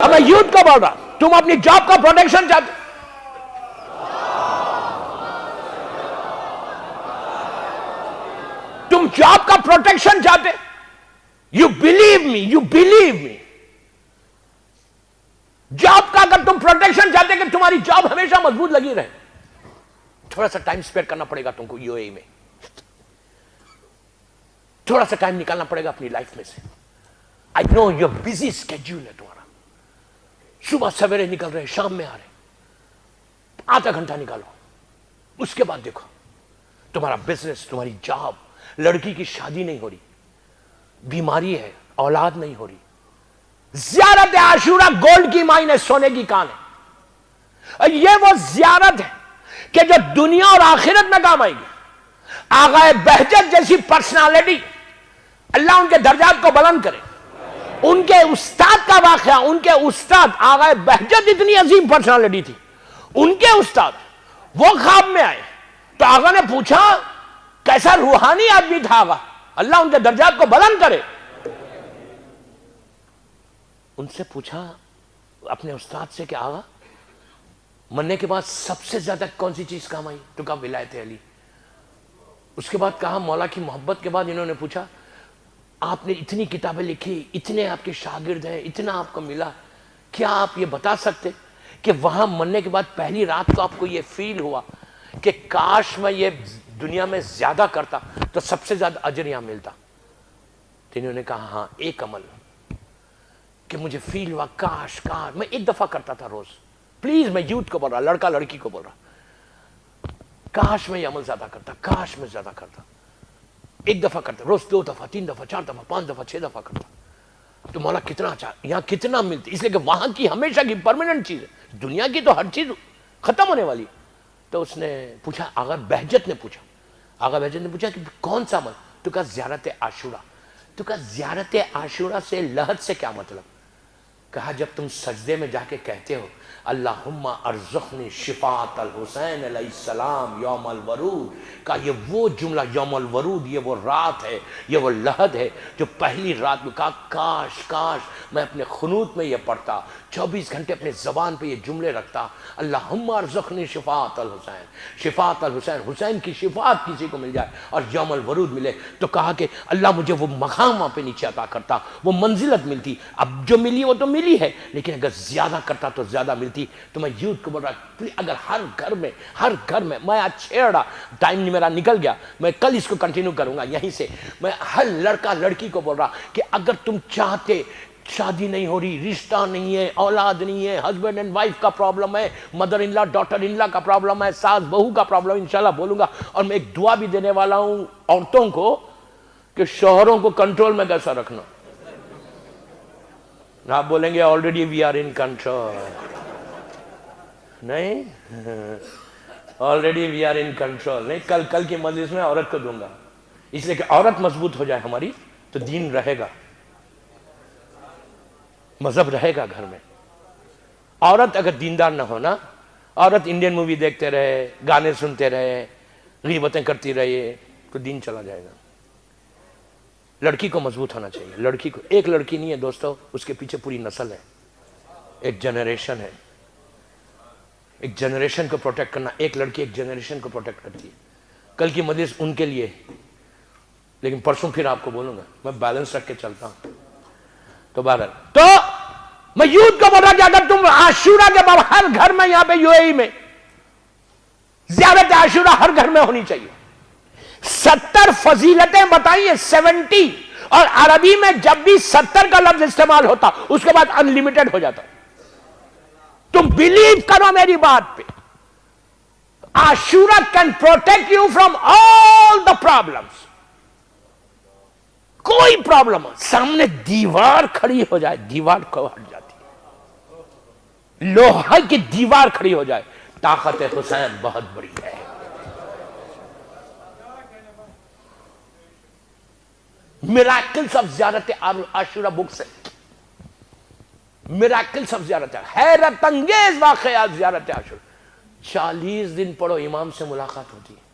اب میں یوتھ کو بول رہا، تم اپنی جاب کا پروٹیکشن چاہتے، تم جاب کا پروٹیکشن چاہتے، یو بلیو می جاب کا اگر تم پروٹیکشن چاہتے کہ تمہاری جاب ہمیشہ مضبوط لگی رہے، تھوڑا سا ٹائم سپینڈ کرنا پڑے گا تم کو یو اے میں، تھوڑا سا ٹائم نکالنا پڑے گا اپنی لائف میں سے. آئی نو یور بزی اسکیڈول ہے تمہارا، صبح سویرے نکل رہے شام میں آ رہے، آدھا گھنٹہ نکالو. اس کے بعد دیکھو تمہارا بزنس، تمہاری جاب، لڑکی کی شادی نہیں ہو رہی، بیماری ہے، اولاد نہیں ہو رہی. زیارت عاشورہ گولڈ کی مائن ہے، سونے کی کان ہے. یہ وہ زیارت ہے کہ جو دنیا اور آخرت میں کام آئے گی. آغا بہجت جیسی پرسنالٹی، اللہ ان کے درجات کو بلند کرے. ان کے استاد کا واقعہ، ان کے استاد آغا بہجت اتنی عظیم پرسنالٹی تھی، ان کے استاد وہ خواب میں آئے تو آغا نے پوچھا کیسا روحانی آدمی تھا آغا، اللہ ان کے درجات کو بلند کرے. ان سے پوچھا اپنے استاد سے کہ آغا مرنے کے بعد سب سے زیادہ کون سی چیز کام آئی؟ تو کہا ولایت علی. اس کے بعد کہا مولا کی محبت کے بعد انہوں نے پوچھا آپ نے اتنی کتابیں لکھی، اتنے آپ کے شاگرد ہیں، اتنا آپ کو ملا، کیا آپ یہ بتا سکتے کہ وہاں مرنے کے بعد پہلی رات کو آپ کو یہ فیل ہوا کہ کاش میں یہ دنیا میں زیادہ کرتا تو سب سے زیادہ اجر یہاں ملتا؟ تو انہوں نے کہا ہاں ایک عمل کہ مجھے فیل ہوا کاش میں ایک دفعہ کرتا تھا روز. پلیز میں یوتھ کو بول رہا، لڑکا لڑکی کو بول رہا، کاش میں یہ عمل زیادہ کرتا، کاش میں زیادہ کرتا. ایک دفعہ کرتا، روز 2 دفعہ 3 دفعہ 4 دفعہ 5 دفعہ 6 دفعہ کرتا. تو مولا کتنا اچھا، یہاں کتنا ملتی، اس لیے کہ وہاں کی ہمیشہ کی پرماننٹ چیز ہے، دنیا کی تو ہر چیز ختم ہونے والی. تو اس نے پوچھا، آغا بہجت نے پوچھا کہ کون سا عمل؟ تو کہا زیارت عاشورہ. تو کہا زیارت عاشورہ سے لحد سے کیا مطلب؟ کہا جب تم سجدے میں جا کے کہتے ہو اللہم ارزقنی شفاعت الحسین علیہ السلام یوم الورود، کہا یہ وہ جملہ یوم الورود، یہ وہ رات ہے، یہ وہ لحد ہے جو پہلی رات میں کہا کاش میں اپنے خنوت میں یہ پڑھتا، 24 گھنٹے اپنے زبان پہ یہ جملے رکھتا، اللہم ارزقنی شفاعت الحسین، شفاعت الحسین، حسین کی شفاعت کسی کو مل جائے اور یوم الورود ملے. تو کہا کہ اللہ مجھے وہ مقام وہاں پہ نیچے عطا کرتا، وہ منزلت ملتی. اب جو ملی وہ تو ملی ہے، لیکن اگر زیادہ کرتا تو زیادہ ملتی. تو میں یوتھ کو بول رہا اگر ہر گھر میں میں آج چھیڑ رہا، ٹائم میرا نکل گیا، میں کل اس کو کنٹینیو کروں گا یہیں سے. میں ہر لڑکا لڑکی کو بول رہا کہ اگر تم چاہتے، شادی نہیں ہو رہی، رشتہ نہیں ہے، اولاد نہیں ہے، ہسبینڈ اینڈ وائف کا پرابلم ہے، mother in law daughter in law کا پرابلم ہے، ساس بہو کا پرابلم، انشاءاللہ بولوں گا. اور میں ایک دعا بھی دینے والا ہوں عورتوں کو کہ شوہروں کو کنٹرول میں کیسا رکھنا. آپ بولیں گے already we are in control. نہیں، already we are in control نہیں. کل کی مجلس میں عورت کو دوں گا، اس لیے کہ عورت مضبوط ہو جائے ہماری تو دین رہے گا، مذہب رہے گا گھر میں. عورت اگر دیندار نہ ہونا، عورت انڈین مووی دیکھتے رہے، گانے سنتے رہے، غیبتیں کرتی رہے تو دین چلا جائے گا. لڑکی کو مضبوط ہونا چاہیے. لڑکی کو، ایک لڑکی نہیں ہے دوستو، اس کے پیچھے پوری نسل ہے، ایک جنریشن ہے. ایک جنریشن کو پروٹیکٹ کرنا، ایک لڑکی ایک جنریشن کو پروٹیکٹ کرتی ہے. کل کی مجلس ان کے لیے، لیکن پرسوں پھر آپ کو بولوں گا، میں بیلنس رکھ کے چلتا ہوں. تو بہرحال تو میں یوتھ کو بول رہا کہ اگر تم عاشورہ کے بعد ہر گھر میں، یہاں پہ یو اے ای میں زیارت عاشورہ ہر گھر میں ہونی چاہیے. 70 فضیلتیں بتائیے، 70، اور عربی میں جب بھی 70 کا لفظ استعمال ہوتا اس کے بعد انلیمیٹڈ ہو جاتا. تم بلیو کرو میری بات پہ، Ashura can protect you from all the problems. کوئی پرابلم سامنے دیوار کھڑی ہو جائے، دیوار کو ہٹ جاتی ہے. لوہے کی دیوار کھڑی ہو جائے، طاقت حسین بہت بڑی ہے. میراکلز آف زیارت عاشورہ بک سے، میراکلز آف زیارت، حیرت انگیز واقعات زیارت عاشورہ. 40 دن پڑھو، امام سے ملاقات ہوتی ہے.